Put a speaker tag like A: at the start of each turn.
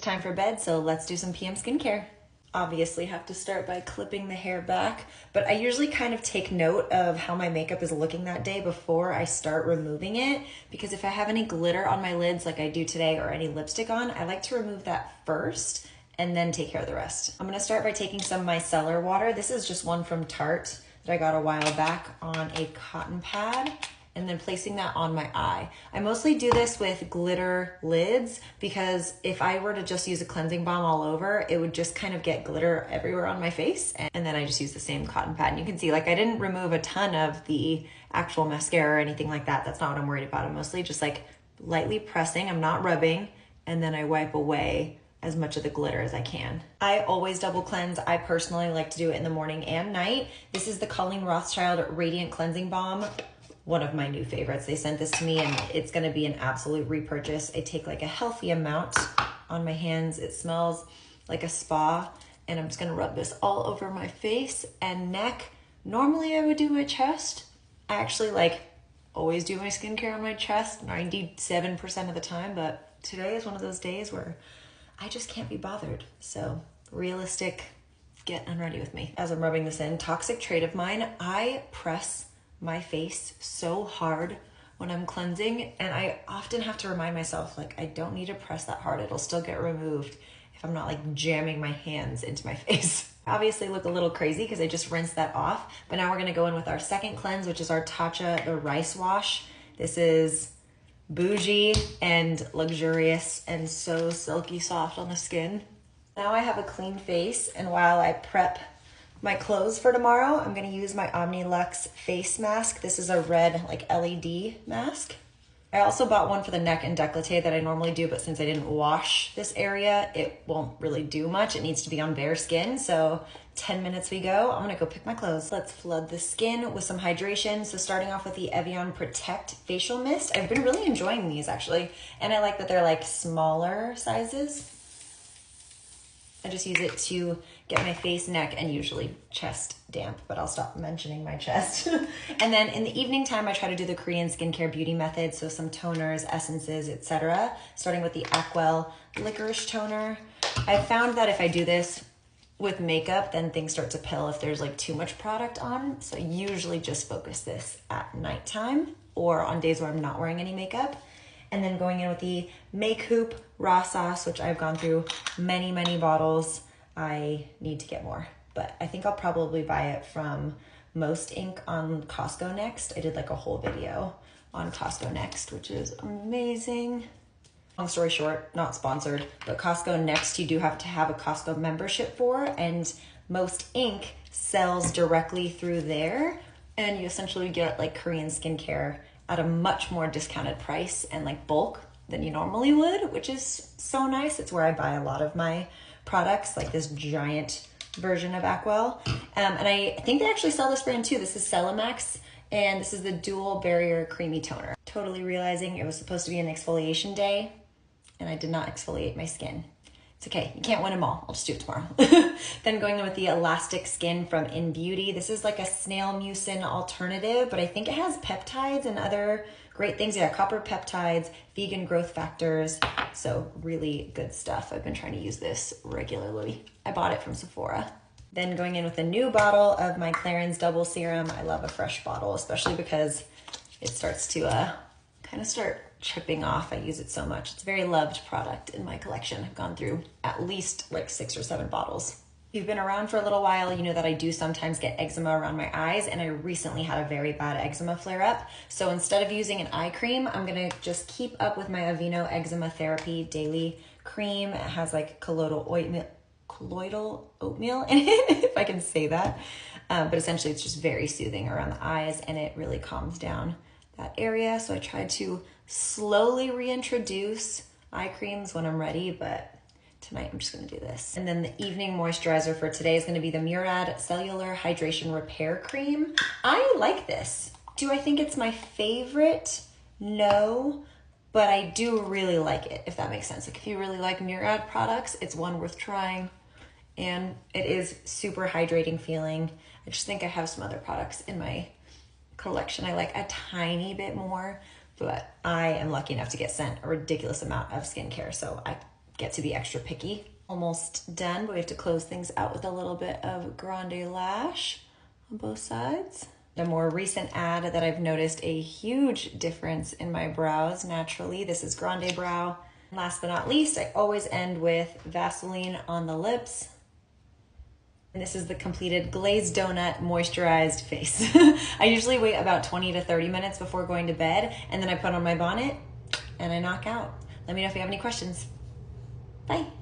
A: Time for bed, so let's do some PM skincare. Obviously have to start by clipping the hair back, but I usually kind of take note of how my makeup is looking that day before I start removing it, because if I have any glitter on my lids like I do today or any lipstick on, I like to remove that first and then take care of the rest. I'm gonna start by taking some micellar water. This is just one from Tarte that I got a while back on a cotton pad, and then placing that on my eye. I mostly do this with glitter lids because if I were to just use a cleansing balm all over, it would just kind of get glitter everywhere on my face. And then I just use the same cotton pad. And you can see, like, I didn't remove a ton of the actual mascara or anything like that. That's not what I'm worried about. I'm mostly just like lightly pressing. I'm not rubbing. And then I wipe away as much of the glitter as I can. I always double cleanse. I personally like to do it in the morning and night. This is the Colleen Rothschild Radiant Cleansing Balm. One of my new favorites. They sent this to me and it's gonna be an absolute repurchase. I take like a healthy amount on my hands. It smells like a spa, and I'm just gonna rub this all over my face and neck. Normally I would do my chest. I actually like always do my skincare on my chest 97% of the time, but today is one of those days where I just can't be bothered. So realistic, get unready with me. As I'm rubbing this in, toxic trait of mine, I press my face so hard when I'm cleansing, and I often have to remind myself, like, I don't need to press that hard. It'll still get removed if I'm not like jamming my hands into my face. Obviously look a little crazy because I just rinsed that off, but now we're gonna go in with our second cleanse, which is our Tatcha, the rice wash. This is bougie and luxurious and so silky soft on the skin. Now I have a clean face, and while I prep my clothes for tomorrow, I'm gonna use my Omnilux face mask. This is a red like LED mask. I also bought one for the neck and décolleté that I normally do, but since I didn't wash this area, it won't really do much. It needs to be on bare skin, so 10 minutes we go. I'm gonna go pick my clothes. Let's flood the skin with some hydration. So starting off with the Evian Protect Facial Mist. I've been really enjoying these actually, and I like that they're like smaller sizes. I just use it to get my face, neck, and usually chest damp, but I'll stop mentioning my chest. And then in the evening time, I try to do the Korean skincare beauty method, so some toners, essences, etc. Starting with the Acwell Licorice Toner. I found that if I do this with makeup, then things start to pill if there's like too much product on. So I usually just focus this at nighttime or on days where I'm not wearing any makeup. And then going in with the Make Hoop Raw Sauce, which I've gone through many, many bottles. I need to get more, but I think I'll probably buy it from Most Ink on Costco Next. I did like a whole video on Costco Next, which is amazing. Long story short, not sponsored, but Costco Next you do have to have a Costco membership for, and Most Ink sells directly through there, and you essentially get like Korean skincare at a much more discounted price and like bulk than you normally would, which is so nice. It's where I buy a lot of my products, like this giant version of Acwell. And I think they actually sell this brand too. This is Celamax, and this is the Dual Barrier Creamy Toner. Totally realizing it was supposed to be an exfoliation day, and I did not exfoliate my skin. It's okay, you can't win them all. I'll just do it tomorrow. Then going in with the Elastic Skin from In Beauty. This is like a snail mucin alternative, but I think it has peptides and other great things. Yeah, copper peptides, vegan growth factors. So really good stuff. I've been trying to use this regularly. I bought it from Sephora. Then going in with a new bottle of my Clarins Double Serum. I love a fresh bottle, especially because it starts to kind of start chipping off. I use it so much. It's a very loved product in my collection. I've gone through at least like 6 or 7 bottles. If you've been around for a little while, you know that I do sometimes get eczema around my eyes, and I recently had a very bad eczema flare up. So instead of using an eye cream, I'm gonna just keep up with my Aveeno Eczema Therapy Daily Cream. It has like colloidal oatmeal in it, if I can say that. But essentially it's just very soothing around the eyes, and it really calms down that area. So I try to slowly reintroduce eye creams when I'm ready, but tonight I'm just gonna do this. And then the evening moisturizer for today is gonna be the Murad Cellular Hydration Repair Cream. I like this. Do I think it's my favorite? No, but I do really like it, if that makes sense. Like if you really like Murad products, it's one worth trying. And it is super hydrating feeling. I just think I have some other products in my collection I like a tiny bit more, but I am lucky enough to get sent a ridiculous amount of skincare, so I get to be extra picky. Almost done, but we have to close things out with a little bit of Grande Lash on both sides. A more recent ad that I've noticed a huge difference in my brows naturally. This is Grande Brow. Last but not least, I always end with Vaseline on the lips. And this is the completed glazed donut moisturized face. I usually wait about 20 to 30 minutes before going to bed, and then I put on my bonnet and I knock out. Let me know if you have any questions. Bye.